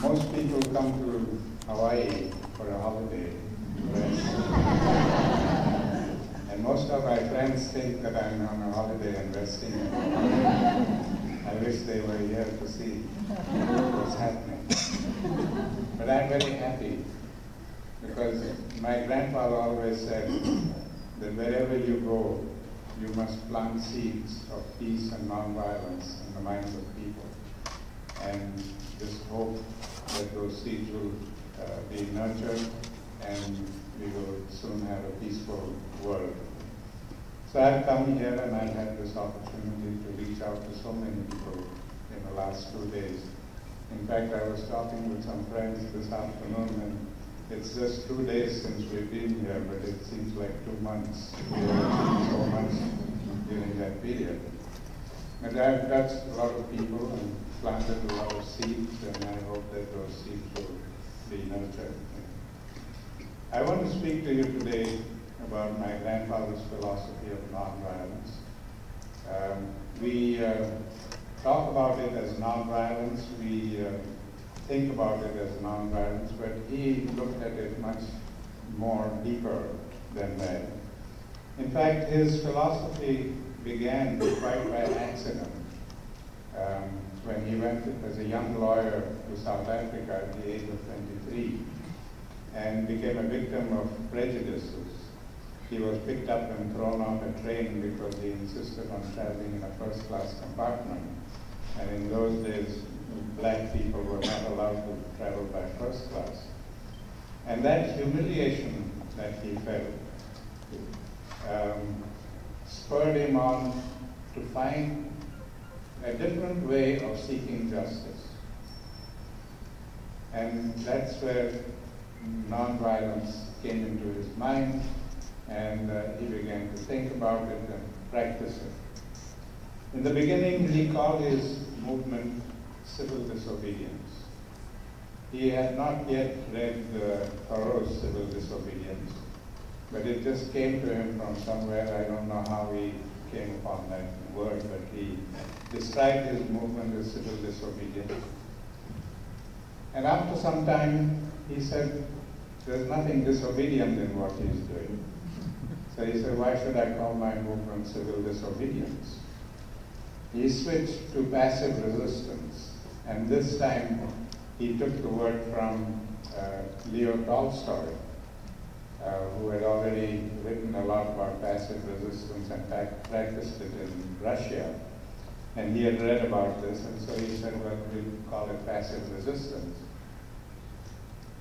Most people come to Hawaii for a holiday, and most of my friends think that I'm on a holiday and resting. I wish they were here to see what's happening. But I'm very happy because my grandfather always said that wherever you go, you must plant seeds of peace and nonviolence in the minds of people, and just hope that those seeds will be nurtured and we will soon have a peaceful world. So I've come here and I've had this opportunity to reach out to so many people in the last 2 days. In fact, I was talking with some friends this afternoon, and it's just 2 days since we've been here, but it seems like 2 months. We have achieved so much during that period. And I've touched a lot of people and planted a lot of seeds, and I hope that those seeds will be nurtured. I want to speak to you today about my grandfather's philosophy of nonviolence. We talk about it as nonviolence, we think about it as nonviolence, but he looked at it much more deeper than that. In fact, his philosophy began quite by accident. When he went as a young lawyer to South Africa at the age of 23 and became a victim of prejudices. He was picked up and thrown off a train because he insisted on traveling in a first-class compartment. And in those days, black people were not allowed to travel by first class. And that humiliation that he felt spurred him on to find a different way of seeking justice. And that's where nonviolence came into his mind, and he began to think about it and practice it. In the beginning, he called his movement civil disobedience. He had not yet read Thoreau's Civil Disobedience, but it just came to him from somewhere. I don't know how he came upon that word, but he described his movement as civil disobedience. And after some time, he said, there's nothing disobedient in what he's doing. So he said, why should I call my movement civil disobedience? He switched to passive resistance, and this time he took the word from Leo Tolstoy, who had already written a lot about passive resistance and practiced it in Russia. And he had read about this, and so he said, well, we'll call it passive resistance.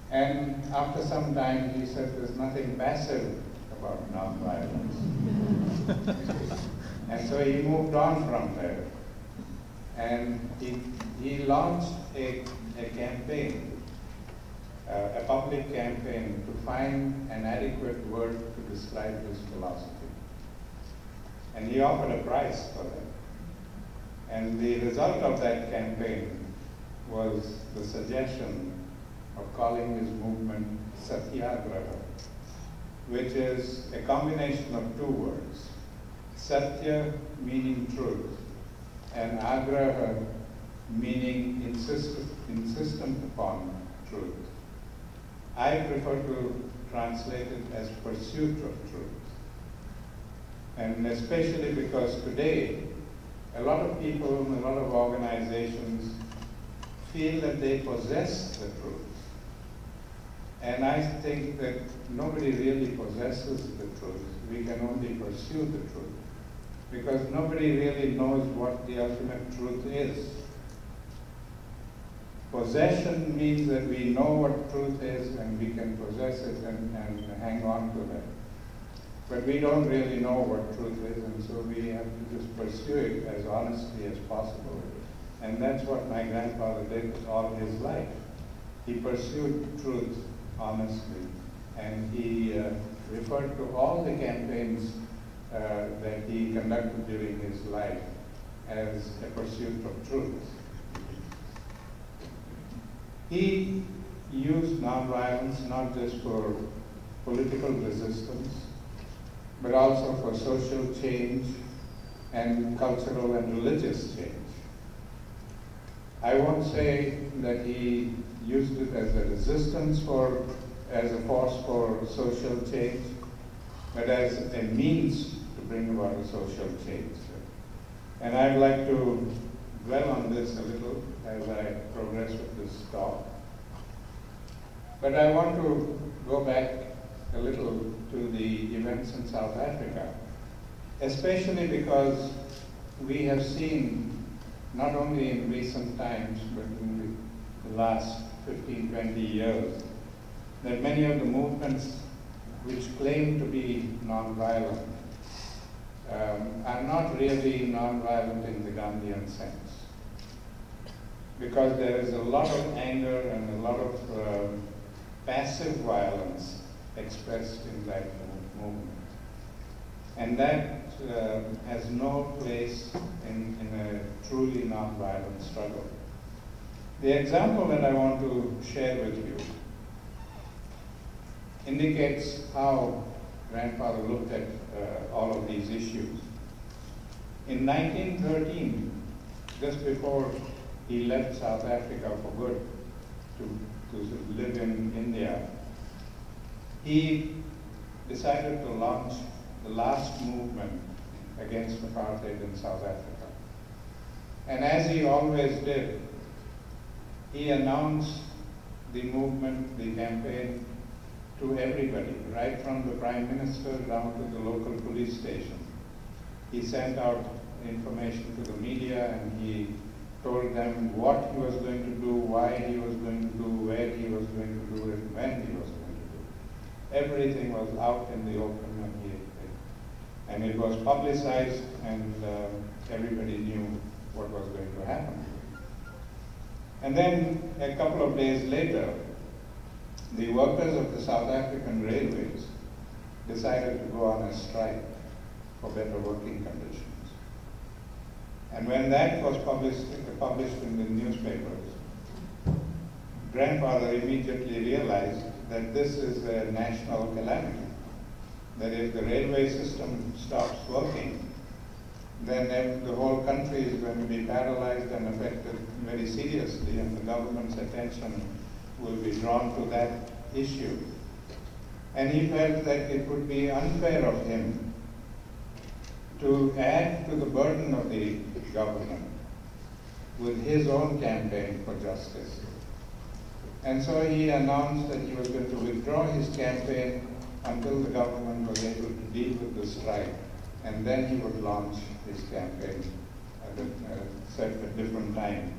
And after some time, he said, there's nothing passive about nonviolence. And so he moved on from there. And he launched a campaign, a public campaign, to find an adequate word to describe his philosophy. And he offered a prize for that. And the result of that campaign was the suggestion of calling his movement Satyagraha, which is a combination of 2 words. Satya meaning truth, and agraha meaning insistent upon truth. I prefer to translate it as pursuit of truth. And especially because today, a lot of people and a lot of organizations feel that they possess the truth. And I think that nobody really possesses the truth. We can only pursue the truth, because nobody really knows what the ultimate truth is. Possession means that we know what truth is and we can possess it and hang on to that. But we don't really know what truth is, and so we have to just pursue it as honestly as possible. And that's what my grandfather did all his life. He pursued truth honestly, and he referred to all the campaigns that he conducted during his life as a pursuit of truth. He used nonviolence not just for political resistance, but also for social change and cultural and religious change. I won't say that he used it as a resistance as a force for social change, but as a means to bring about a social change. And I'd like to dwell on this a little as I progress with this talk. But I want to go back a little to the events in South Africa, especially because we have seen, not only in recent times, but in the last 15, 20 years, that many of the movements which claim to be nonviolent are not really nonviolent in the Gandhian sense. Because there is a lot of anger and a lot of passive violence expressed in that movement. And that has no place in a truly nonviolent struggle. The example that I want to share with you indicates how grandfather looked at all of these issues. In 1913, just before he left South Africa for good to live in India, he decided to launch the last movement against apartheid in South Africa. And as he always did, he announced the movement, the campaign, to everybody, right from the Prime Minister down to the local police station. He sent out information to the media and he told them what he was going to do, why he was going to do, where he was going to do it, when he was going to do it. Everything was out in the open and it was publicized and everybody knew what was going to happen. And then a couple of days later, the workers of the South African railways decided to go on a strike for better working conditions. And when that was published in the newspapers, grandfather immediately realized that this is a national calamity. That if the railway system stops working, then the whole country is going to be paralyzed and affected very seriously, and the government's attention will be drawn to that issue. And he felt that it would be unfair of him to add to the burden of the government with his own campaign for justice. And so he announced that he was going to withdraw his campaign until the government was able to deal with the strike, and then he would launch his campaign at a different time.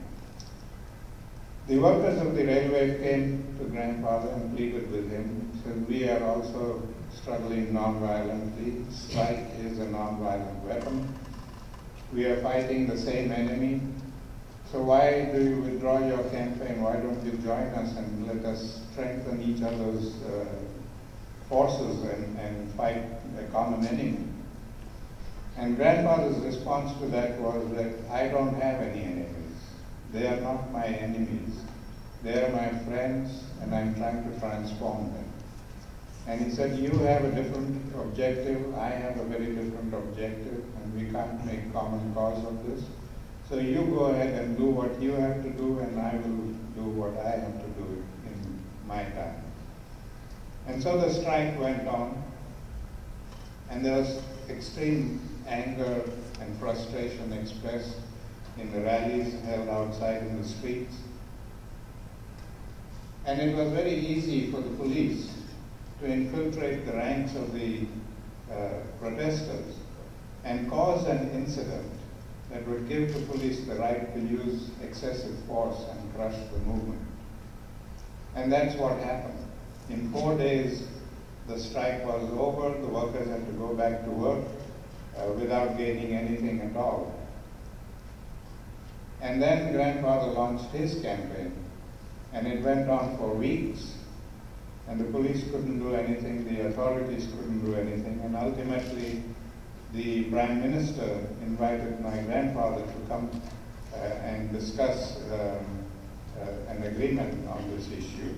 The workers of the railway came to grandfather and pleaded with him, said, we are also struggling non-violently. Strike is a non-violent weapon. We are fighting the same enemy. So why do you withdraw your campaign? Why don't you join us and let us strengthen each other's forces and fight a common enemy? And grandfather's response to that was that I don't have any enemies. They are not my enemies. They are my friends, and I'm trying to transform them. And he said, you have a different objective, I have a very different objective, and we can't make common cause of this. So you go ahead and do what you have to do, and I will do what I have to do in my time. And so the strike went on, and there was extreme anger and frustration expressed in the rallies held outside in the streets. And it was very easy for the police to infiltrate the ranks of the protesters and cause an incident that would give the police the right to use excessive force and crush the movement. And that's what happened. In 4 days, the strike was over, the workers had to go back to work without gaining anything at all. And then grandfather launched his campaign, and it went on for weeks, and the police couldn't do anything, the authorities couldn't do anything, and ultimately the Prime Minister invited my grandfather to come and discuss an agreement on this issue.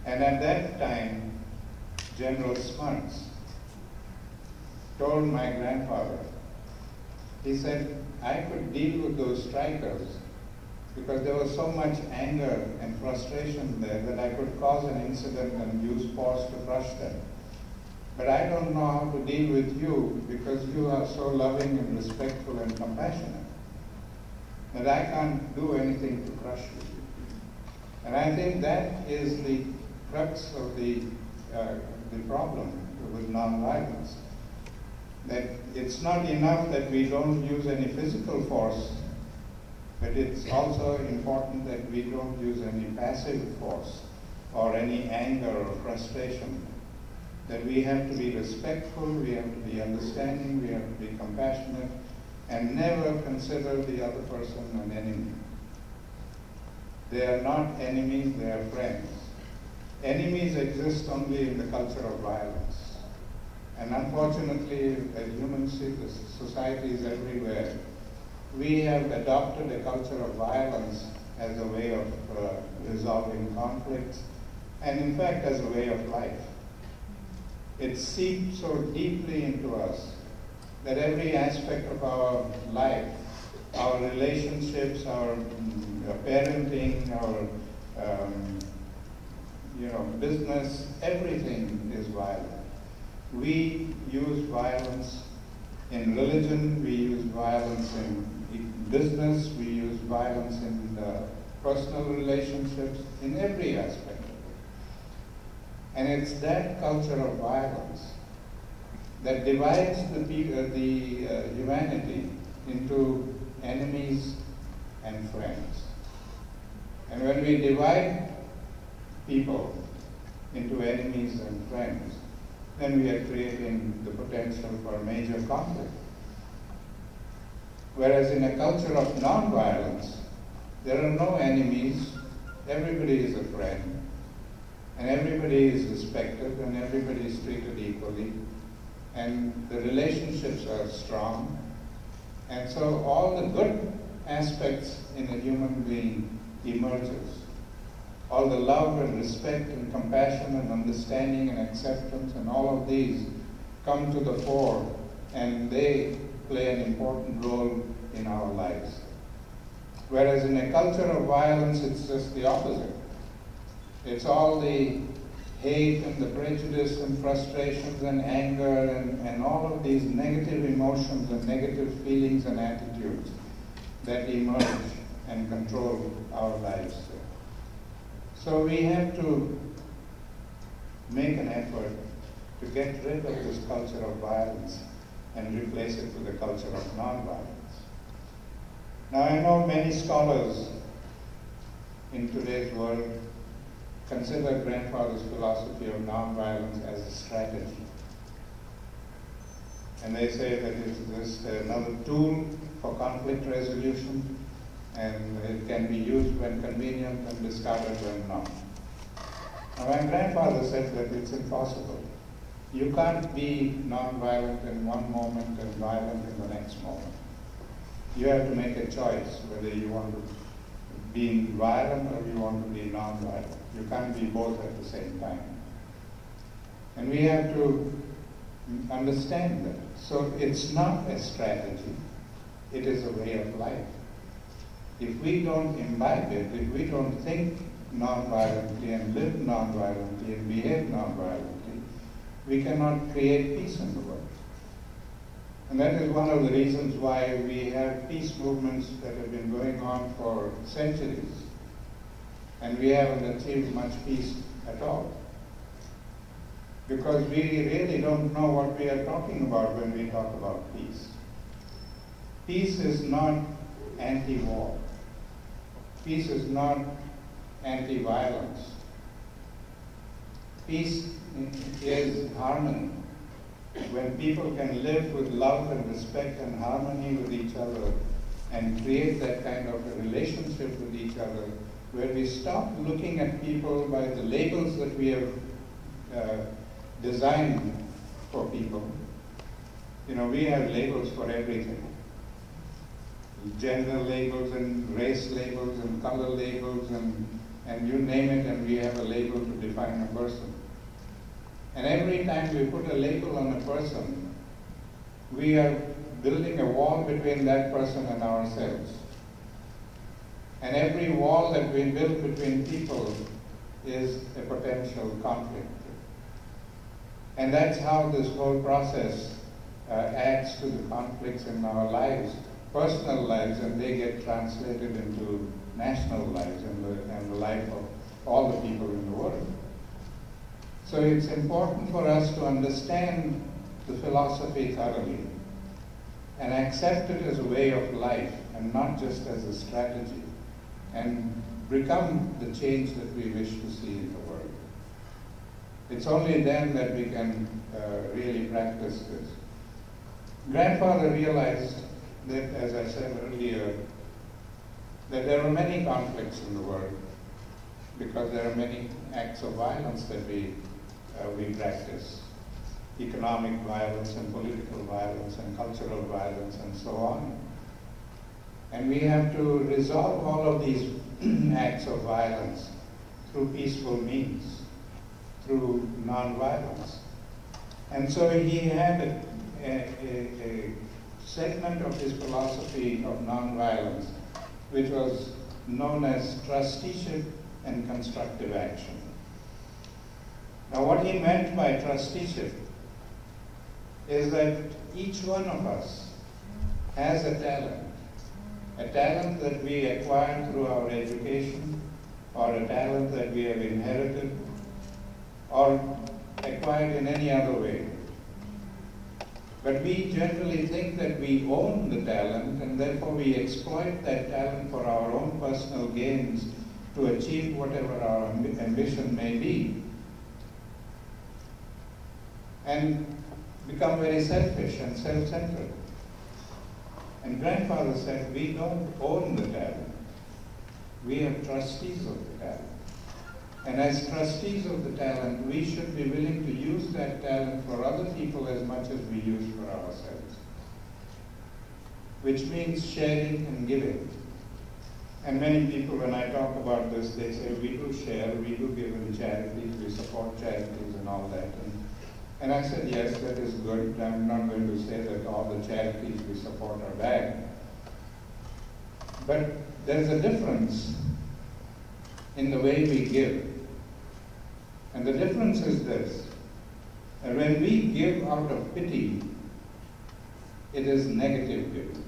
And at that time, General Smuts told my grandfather, he said, I could deal with those strikers because there was so much anger and frustration there that I could cause an incident and use force to crush them. But I don't know how to deal with you because you are so loving and respectful and compassionate that I can't do anything to crush you. And I think that is the crux of the problem with nonviolence. That it's not enough that we don't use any physical force, but it's also important that we don't use any passive force or any anger or frustration. That we have to be respectful, we have to be understanding, we have to be compassionate, and never consider the other person an enemy. They are not enemies, they are friends. Enemies exist only in the culture of violence. And unfortunately, as human societies everywhere, we have adopted a culture of violence as a way of resolving conflicts, and in fact as a way of life. It seeps so deeply into us that every aspect of our life, our relationships, our parenting, our business, everything is violent. We use violence in religion, we use violence in business, we use violence in personal relationships, in every aspect of it. And it's that culture of violence that divides the humanity into enemies and friends. And when we divide people into enemies and friends, then we are creating the potential for major conflict. Whereas in a culture of nonviolence, there are no enemies, everybody is a friend, and everybody is respected, and everybody is treated equally, and the relationships are strong, and so all the good aspects in a human being emerges. All the love and respect and compassion and understanding and acceptance and all of these come to the fore, and they play an important role in our lives. Whereas in a culture of violence, it's just the opposite. It's all the hate and the prejudice and frustrations and anger and all of these negative emotions and negative feelings and attitudes that emerge and control our lives. So we have to make an effort to get rid of this culture of violence and replace it with a culture of nonviolence. Now I know many scholars in today's world consider grandfather's philosophy of nonviolence as a strategy. And they say that it's just another tool for conflict resolution, and it can be used when convenient and discarded when not. Now, my grandfather said that it's impossible. You can't be non-violent in one moment and violent in the next moment. You have to make a choice whether you want to be violent or you want to be non-violent. You can't be both at the same time. And we have to understand that. So it's not a strategy, it is a way of life. If we don't imbibe it, if we don't think non-violently and live non-violently and behave non-violently, we cannot create peace in the world. And that is one of the reasons why we have peace movements that have been going on for centuries, and we haven't achieved much peace at all. Because we really don't know what we are talking about when we talk about peace. Peace is not anti-war. Peace is not anti-violence. Peace is harmony. When people can live with love and respect and harmony with each other and create that kind of a relationship with each other, where we stop looking at people by the labels that we have designed for people. You know, we have labels for everything. Gender labels and race labels and color labels and you name it, and we have a label to define a person. And every time we put a label on a person, we are building a wall between that person and ourselves. And every wall that we build between people is a potential conflict. And that's how this whole process adds to the conflicts in our lives, personal lives, and they get translated into national lives and the life of all the people in the world. So it's important for us to understand the philosophy thoroughly and accept it as a way of life and not just as a strategy, and become the change that we wish to see in the world. It's only then that we can really practice this. Grandfather realized that, as I said earlier, that there are many conflicts in the world because there are many acts of violence that we practice. Economic violence and political violence and cultural violence and so on. And we have to resolve all of these acts of violence through peaceful means, through non-violence. And so he had a segment of his philosophy of non-violence, which was known as trusteeship and constructive action. Now, what he meant by trusteeship is that each one of us has a talent that we acquired through our education, or a talent that we have inherited, or acquired in any other way. But we generally think that we own the talent, and therefore we exploit that talent for our own personal gains to achieve whatever our ambition may be, and become very selfish and self-centered. And Grandfather said, we don't own the talent. We are trustees of the talent. And as trustees of the talent, we should be willing to use that talent for other people as much as we use for ourselves. Which means sharing and giving. And many people, when I talk about this, they say, we do share, we do give in charities, we support charities and all that. And I said, yes, that is good. I'm not going to say that all the charities we support are bad. But there's a difference in the way we give. And the difference is this: that when we give out of pity, it is negative giving.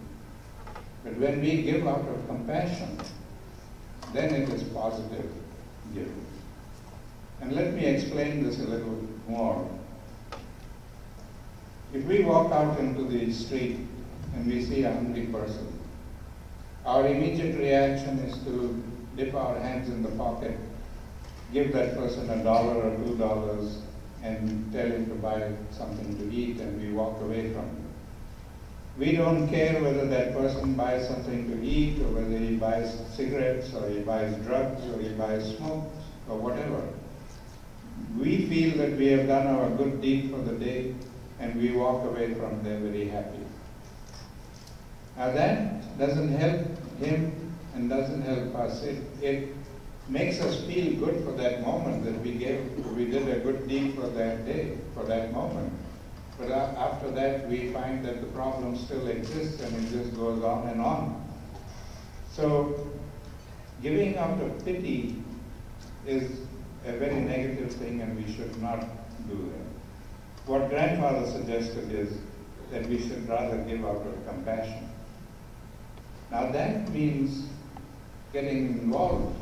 But when we give out of compassion, then it is positive giving. And let me explain this a little more. If we walk out into the street and we see a hungry person, our immediate reaction is to dip our hands in the pocket, give that person $1 or $2 and tell him to buy something to eat, and we walk away from him. We don't care whether that person buys something to eat, or whether he buys cigarettes, or he buys drugs, or he buys smoke, or whatever. We feel that we have done our good deed for the day, and we walk away from there very happy. Now that doesn't help him and doesn't help us. It makes us feel good for that moment that we did a good deed for that day, for that moment. But after that, we find that the problem still exists, and it just goes on and on. So giving out of pity is a very negative thing, and we should not do that. What Grandfather suggested is that we should rather give out of compassion. Now that means getting involved.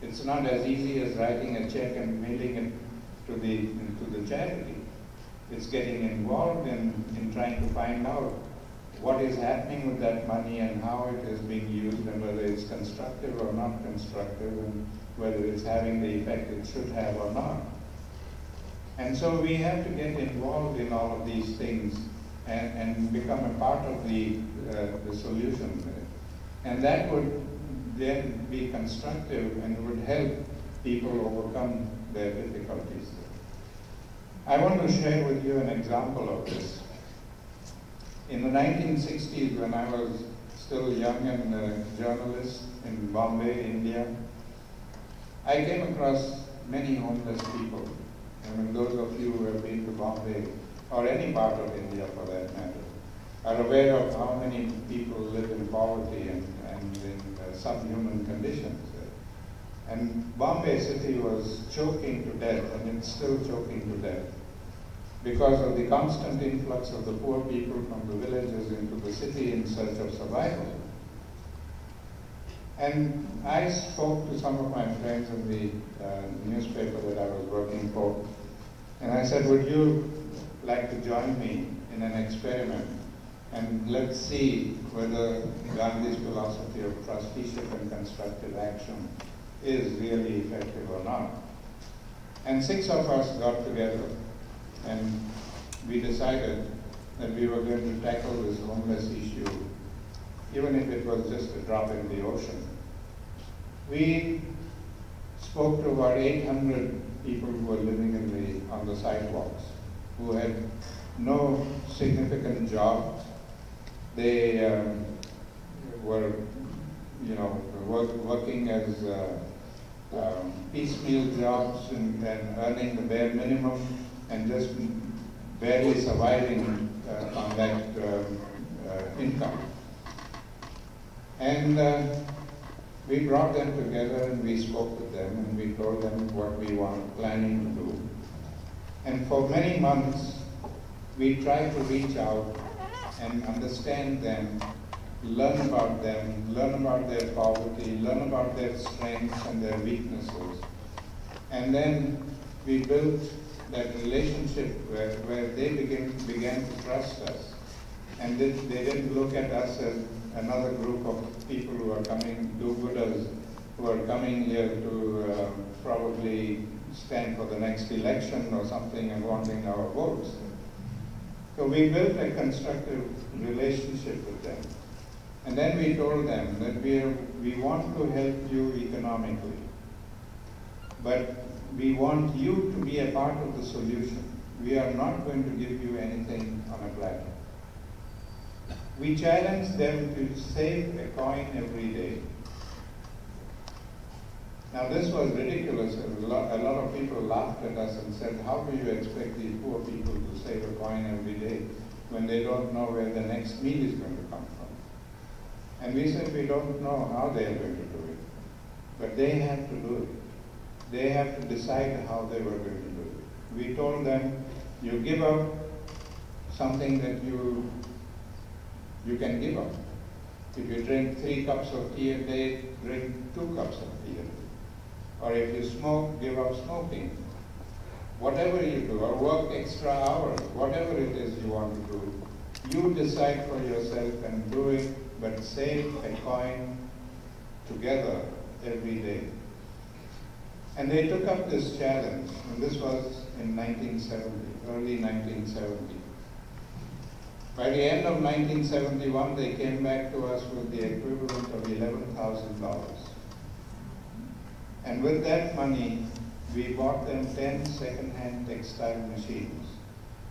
It's not as easy as writing a check and mailing it to the charity. It's getting involved in trying to find out what is happening with that money and how it is being used, and whether it's constructive or not constructive, and whether it's having the effect it should have or not. And so we have to get involved in all of these things and become a part of the solution. And that would then be constructive and would help people overcome their difficulties. I want to share with you an example of this. In the 1960s, when I was still young and a journalist in Bombay, India, I came across many homeless people. I mean, those of you who have been to Bombay, or any part of India for that matter, are aware of how many people live in poverty and in subhuman conditions. And Bombay city was choking to death, and it's still choking to death, because of the constant influx of the poor people from the villages into the city in search of survival. And I spoke to some of my friends in the newspaper that I was working for, and I said, would you like to join me in an experiment? And let's see whether Gandhi's philosophy of trusteeship and constructive action is really effective or not. And 6 of us got together, and we decided that we were going to tackle this homeless issue, even if it was just a drop in the ocean. We spoke to about 800 people who were living on the sidewalks, who had no significant job. They were, working as piecemeal jobs and earning the bare minimum and just barely surviving on that income. And we brought them together and we spoke with them and we told them what we were planning to do. And for many months, we tried to reach out and understand them, learn about them, learn about their poverty, learn about their strengths and their weaknesses. And then we built that relationship where they began to trust us. And they didn't look at us as another group of people who are coming, do-gooders, who are coming here to probably stand for the next election or something and wanting our votes. So we built a constructive relationship with them. And then we told them that we want to help you economically, but we want you to be a part of the solution. We are not going to give you anything on a platter. We challenged them to save a coin every day. Now this was ridiculous. A lot of people laughed at us and said, how do you expect these poor people to save a coin every day when they don't know where the next meal is going to come from? And we said, we don't know how they are going to do it, but they have to do it. They have to decide how they were going to do it. We told them, you give up something that you can give up. If you drink 3 cups of tea a day, drink 2 cups of tea a day. Or if you smoke, give up smoking. Whatever you do, or work extra hours, whatever it is you want to do, you decide for yourself and do it, but save a coin together every day. And they took up this challenge, and this was in 1970, early 1970. By the end of 1971, they came back to us with the equivalent of $11,000. And with that money, we bought them 10 second-hand textile machines.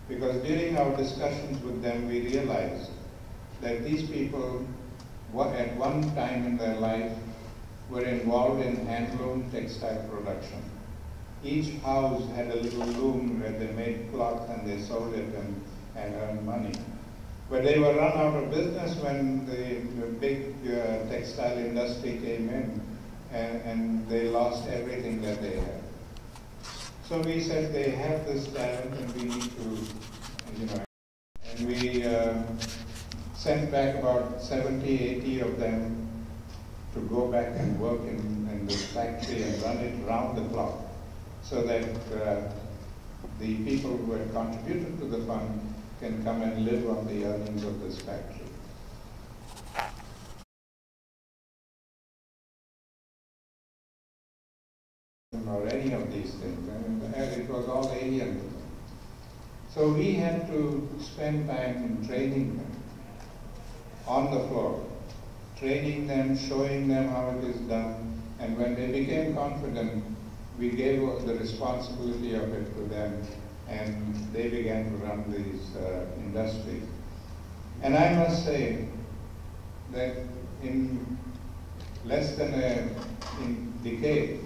Because during our discussions with them, we realized that these people, at one time in their life, were involved in handloom textile production. Each house had a little loom where they made cloth and they sold it and earned money. But they were run out of business when the big textile industry came in, and they lost everything that they had. So we said they have this talent and we need to, and we sent back about 70, 80 of them to go back and work in this factory and run it round the clock, so that the people who had contributed to the fund can come and live on the earnings of this factory. Or any of these things. I mean, it was all alien to them. So we had to spend time in training them on the floor, training them, showing them how it is done, and when they became confident, we gave the responsibility of it to them, and they began to run these industries. And I must say that in less than a decade,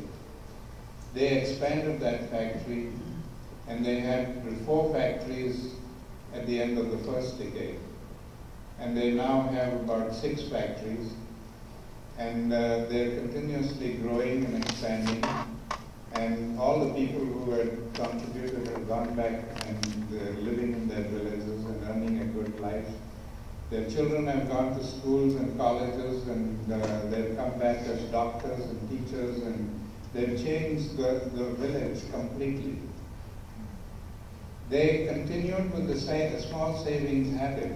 they expanded that factory, and they had 4 factories at the end of the first decade. And they now have about 6 factories, And they're continuously growing and expanding. And all the people who had contributed have gone back and living in their villages and earning a good life. Their children have gone to schools and colleges, and they've come back as doctors and teachers, and they've changed the village completely. They continued with the small savings habit,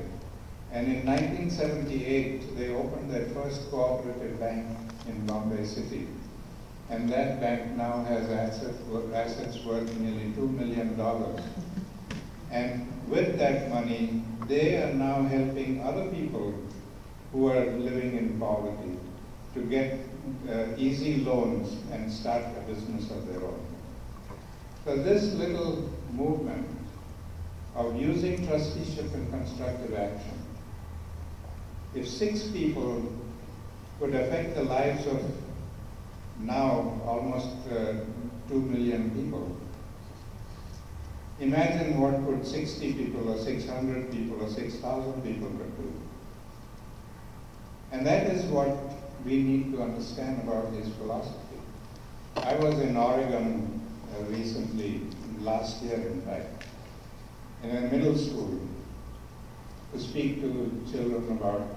and in 1978 they opened their first cooperative bank in Bombay City. And that bank now has assets worth nearly $2 million. And with that money, they are now helping other people who are living in poverty to get easy loans and start a business of their own. So this little movement of using trusteeship and constructive action, if 6 people could affect the lives of now almost 2 million people, imagine what could 60 people or 600 people or 6,000 people could do. And that is what we need to understand about his philosophy. I was in Oregon recently, last year in fact, in a middle school to speak to children about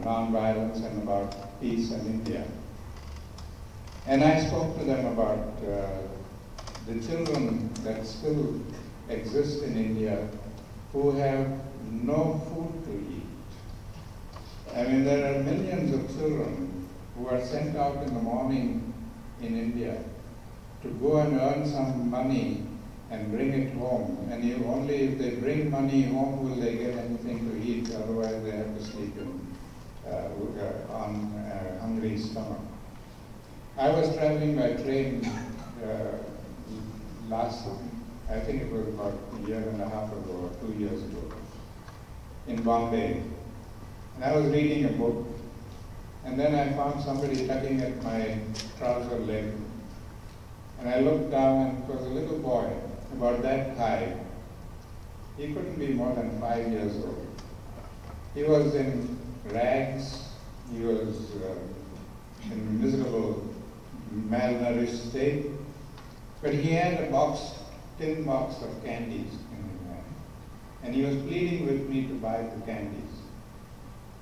nonviolence and about peace in India. And I spoke to them about the children that still exist in India who have no food to eat. I mean, there are millions of children who are sent out in the morning in India to go and earn some money and bring it home. And only if they bring money home will they get anything to eat, otherwise they have to sleep on a hungry stomach. I was traveling by train I think it was about a year and a half ago or 2 years ago, in Bombay. And I was reading a book, and then I found somebody tugging at my trouser leg. And I looked down, and it was a little boy, about that high. He couldn't be more than 5 years old. He was in rags, he was in miserable, malnourished state, but he had a tin box of candies in his hand. And he was pleading with me to buy the candies.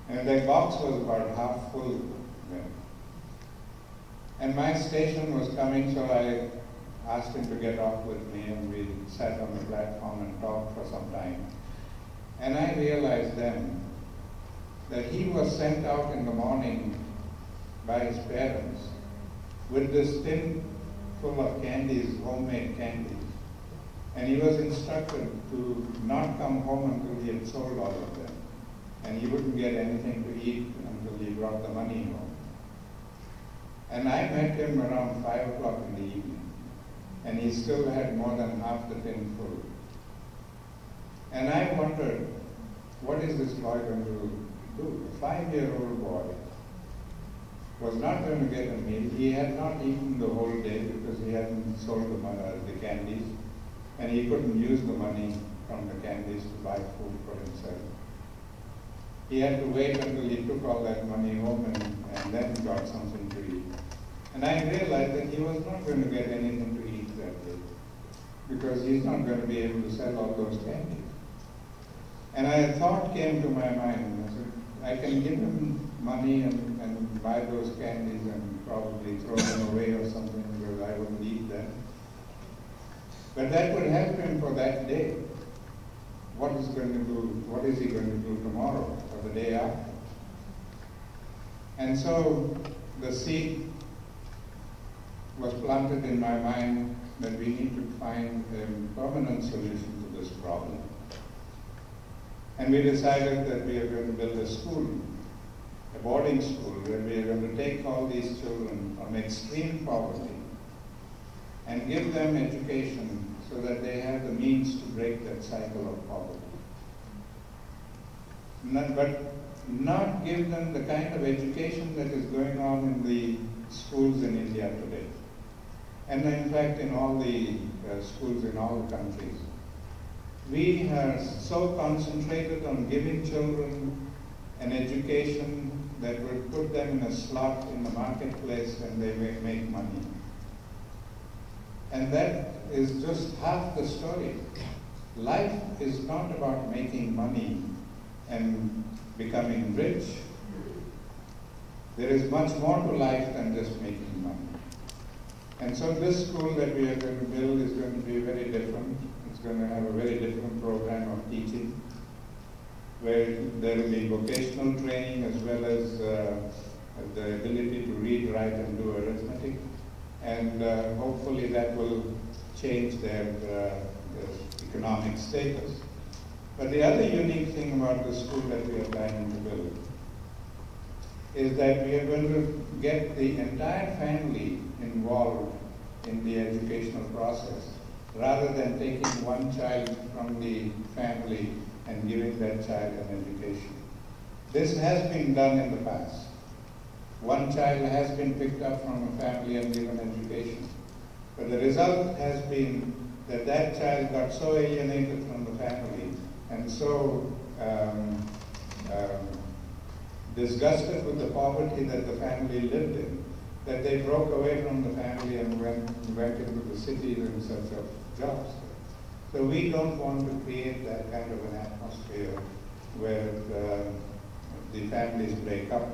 And that box was about half full then. And my station was coming, so I asked him to get off with me, and we sat on the platform and talked for some time. And I realized then that he was sent out in the morning by his parents with this tin full of candies, homemade candies. And he was instructed to not come home until he had sold all of them. And he wouldn't get anything to eat until he brought the money home. And I met him around 5 o'clock in the evening, and he still had more than half the tin full. And I wondered, what is this boy going to do? A 5-year-old boy was not going to get a meal. He had not eaten the whole day because he hadn't sold the candies, and he couldn't use the money from the candies to buy food for himself. He had to wait until he took all that money home and then got something to eat. And I realized that he was not going to get anything to eat that day because he's not going to be able to sell all those candies. And a thought came to my mind. I said, I can give him money and buy those candies and probably throw them away or something because I wouldn't eat them. But that would help him for that day. What is he going to do tomorrow or the day after? And so the seed was planted in my mind that we need to find a permanent solution to this problem. And we decided that we are going to build a school, a boarding school, where we are going to take all these children from extreme poverty and give them education so that they have the means to break that cycle of poverty. But not give them the kind of education that is going on in the schools in India today. And in fact, in all the schools in all the countries. We are so concentrated on giving children an education that would put them in a slot in the marketplace and they may make money. And that is just half the story. Life is not about making money and becoming rich. There is much more to life than just making money. And so this school that we are going to build is going to be very different. It's going to have a very different program of teaching, where there will be vocational training as well as the ability to read, write, and do arithmetic. And hopefully that will change their economic status. But the other unique thing about the school that we are planning to build is that we are going to get the entire family involved in the educational process, rather than taking one child from the family and giving that child an education. This has been done in the past. One child has been picked up from a family and given education. But the result has been that that child got so alienated from the family and so disgusted with the poverty that the family lived in, that they broke away from the family and went into the cities in search of jobs. So we don't want to create that kind of an atmosphere where the families break up.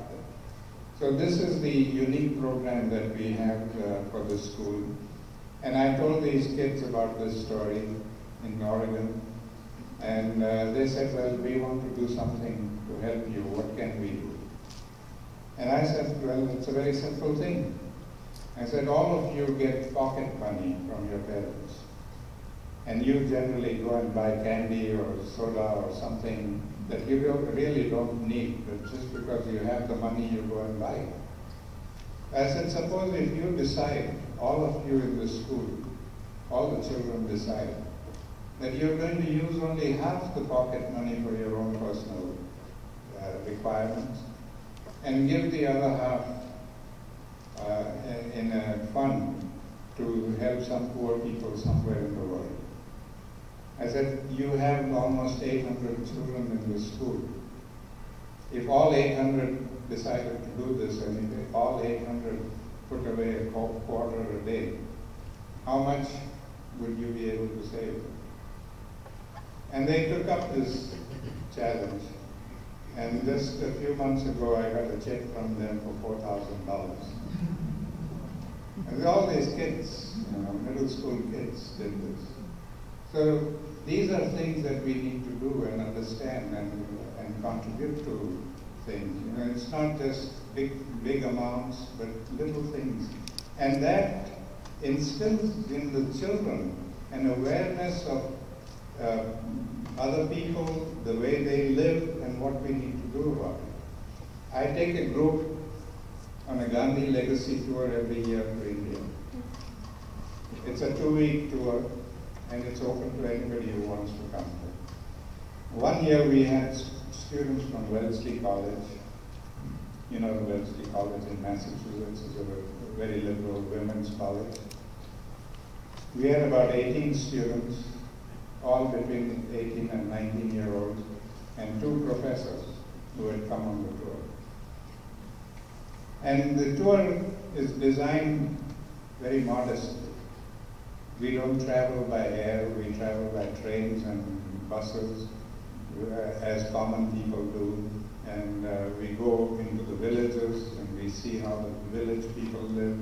So this is the unique program that we have for the school. And I told these kids about this story in Oregon, and they said, well, we want to do something to help you. What can we do? And I said, well, it's a very simple thing. I said, all of you get pocket money from your parents. And you generally go and buy candy or soda or something that you really don't need, but just because you have the money, you go and buy it. I said, suppose if you decide, all of you in the school, all the children decide, that you're going to use only half the pocket money for your own personal requirements, and give the other half in a fund to help some poor people somewhere in the world. I said, you have almost 800 children in the school. If all 800 decided to do this, and if all 800 put away a quarter a day, how much would you be able to save? And they took up this challenge. And just a few months ago, I got a check from them for $4,000. And all these kids, middle school kids did this. So these are things that we need to do and understand and contribute to things. It's not just big amounts, but little things. And that instills in the children an awareness of other people, the way they live, and what we need to do about it. I take a group on a Gandhi legacy tour every year to India. It's a 2-week tour, and it's open to anybody who wants to come. One year we had students from Wesley College. You know the Wesley College in Massachusetts is a very liberal women's college. We had about 18 students, all between 18 and 19-year-olds, and 2 professors who had come on the tour. And the tour is designed very modestly. We don't travel by air, we travel by trains and buses, as common people do. And we go into the villages and we see how the village people live.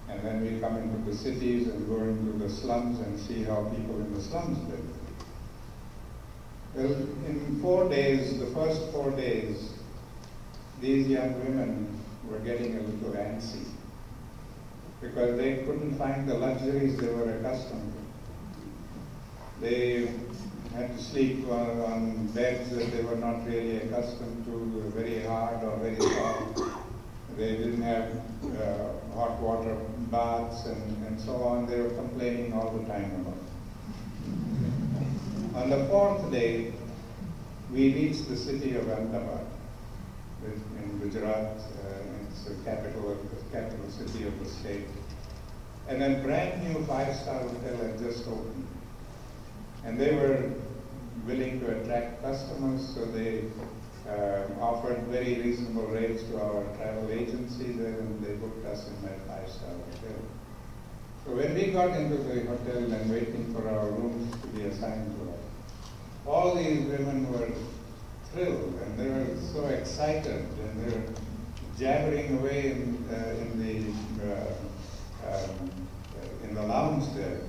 And then we come into the cities and go into the slums and see how people in the slums live. Well, in 4 days, the first 4 days, these young women were getting a little antsy because they couldn't find the luxuries they were accustomed to. They had to sleep on beds that they were not really accustomed to, very hard or very soft. They didn't have hot water baths and so on. They were complaining all the time about it. On the 4th day, we reached the city of Ahmedabad in Gujarat. It's the capital city of the state. And a brand new 5-star hotel had just opened. And they were willing to attract customers, so they offered very reasonable rates to our travel agency there, and they booked us in that 5-star hotel. So when we got into the hotel and waiting for our rooms to be assigned to us, all these women were thrilled, and they were so excited, and they were jabbering away in the lounge there,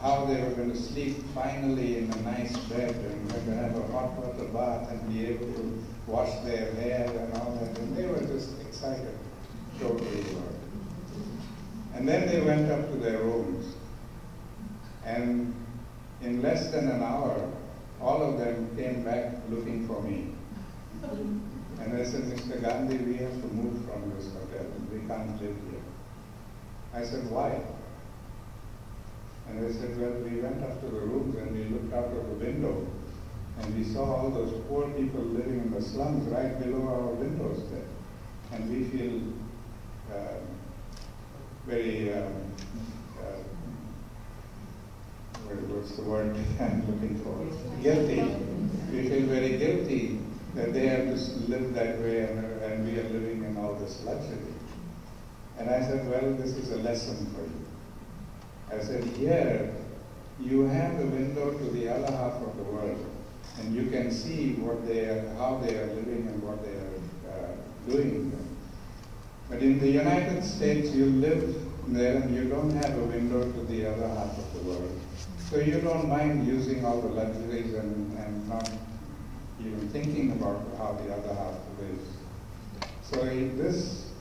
how they were going to sleep finally in a nice bed, and going to have a hot water bath and be able to wash their hair and all that, and they were just excited, totally were. And then they went up to their rooms, and in less than an hour, all of them came back looking for me. And I said, Mr. Gandhi, we have to move from this hotel. We can't live here. I said, why? And they said, well, we went up to the rooms and we looked out of the window and we saw all those poor people living in the slums right below our windows there. And we feel very, what's the word I'm looking for? Guilty. We feel very guilty that they have to live that way and we are living in all this luxury. And I said, well, this is a lesson for you. I said, here you have the window to the other half of the world, and you can see how they are living and what they are doing. But in the United States, you live there and you don't have a window to the other half of the world. So you don't mind using all the luxuries and not even thinking about how the other half lives. So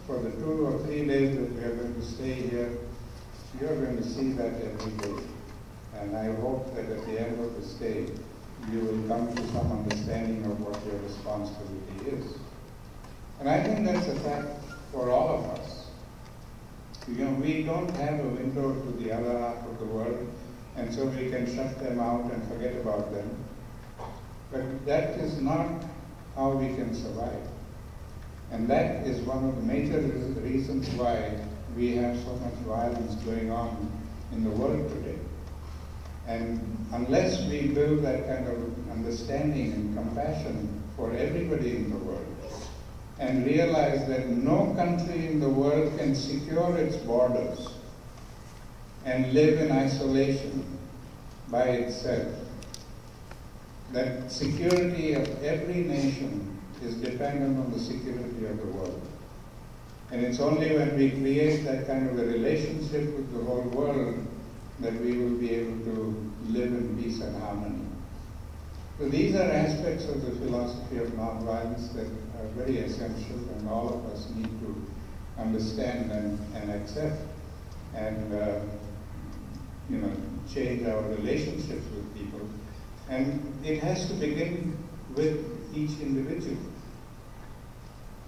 for the 2 or 3 days that we are going to stay here, you are going to see that every day. And I hope that at the end of the stay, you will come to some understanding of what your responsibility is. And I think that's a fact for all of us. You know, we don't have a window to the other half of the world, and so we can shut them out and forget about them. But that is not how we can survive. And that is one of the major reasons why we have so much violence going on in the world today. And unless we build that kind of understanding and compassion for everybody in the world, and realize that no country in the world can secure its borders and live in isolation by itself, that security of every nation is dependent on the security of the world. And it's only when we create that kind of a relationship with the whole world that we will be able to live in peace and harmony. So these are aspects of the philosophy of nonviolence that are very essential, and all of us need to understand and accept and change our relationships with people. And it has to begin with each individual.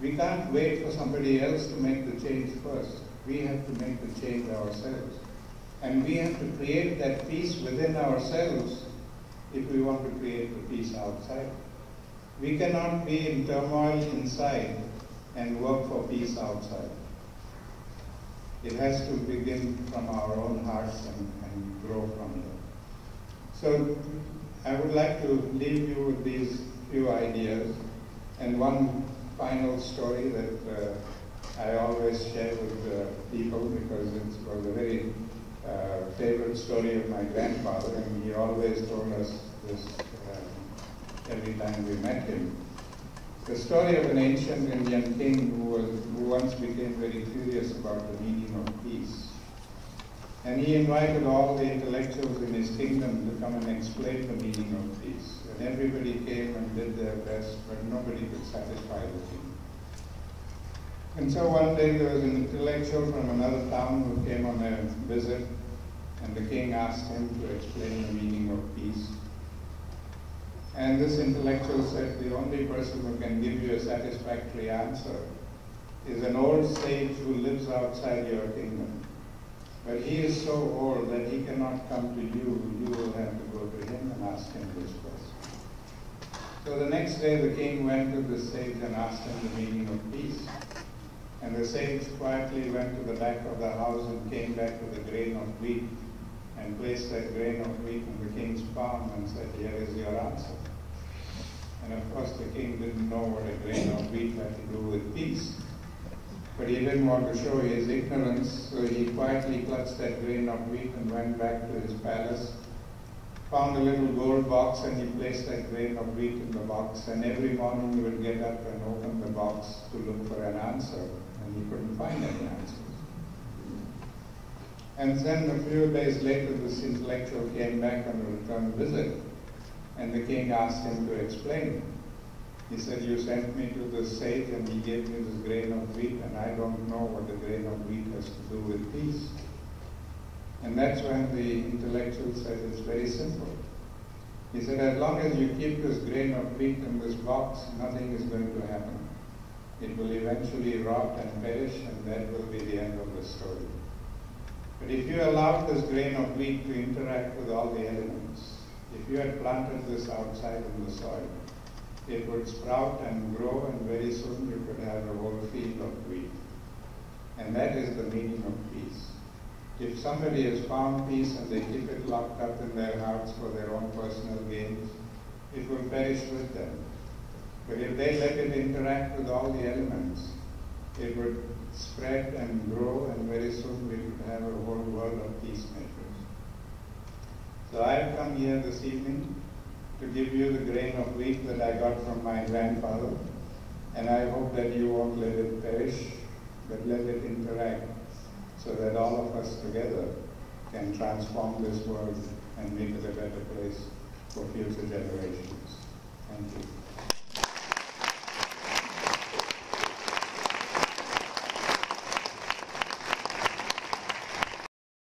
We can't wait for somebody else to make the change first. We have to make the change ourselves. And we have to create that peace within ourselves if we want to create the peace outside. We cannot be in turmoil inside and work for peace outside. It has to begin from our own hearts and grow from there. So I would like to leave you with these few ideas and one final story that I always share with people because it was a very favorite story of my grandfather, and he always told us this every time we met him. The story of an ancient Indian king who once became very curious about the meaning of peace. And he invited all the intellectuals in his kingdom to come and explain the meaning of peace. And everybody came and did their best, but nobody could satisfy the king. And so one day there was an intellectual from another town who came on a visit, and the king asked him to explain the meaning of peace. And this intellectual said, the only person who can give you a satisfactory answer is an old sage who lives outside your kingdom. But he is so old that he cannot come to you. You will have to go to him and ask him this question. So the next day the king went to the sage and asked him the meaning of peace. And the sage quietly went to the back of the house and came back with a grain of wheat and placed that grain of wheat in the king's palm and said, here is your answer. And of course the king didn't know what a grain of wheat had to do with peace. But he didn't want to show his ignorance, so he quietly clutched that grain of wheat and went back to his palace, found a little gold box, and he placed that grain of wheat in the box. And every morning he would get up and open the box to look for an answer, and he couldn't find any answers. And then a few days later, this intellectual came back on a return visit, and the king asked him to explain. He said, "You sent me to the sage and he gave me this grain of wheat, and I don't know what the grain of wheat has to do with peace." And that's when the intellectual said, "It's very simple." He said, "As long as you keep this grain of wheat in this box, nothing is going to happen. It will eventually rot and perish, and that will be the end of the story. But if you allowed this grain of wheat to interact with all the elements, if you had planted this outside in the soil, it would sprout and grow, and very soon you could have a whole field of wheat." And that is the meaning of peace. If somebody has found peace and they keep it locked up in their hearts for their own personal gains, it will perish with them. But if they let it interact with all the elements, it would spread and grow, and very soon we could have a whole world of peacemakers. So I've come here this evening to give you the grain of wheat that I got from my grandfather, and I hope that you won't let it perish, but let it interact, so that all of us together can transform this world and make it a better place for future generations. Thank you.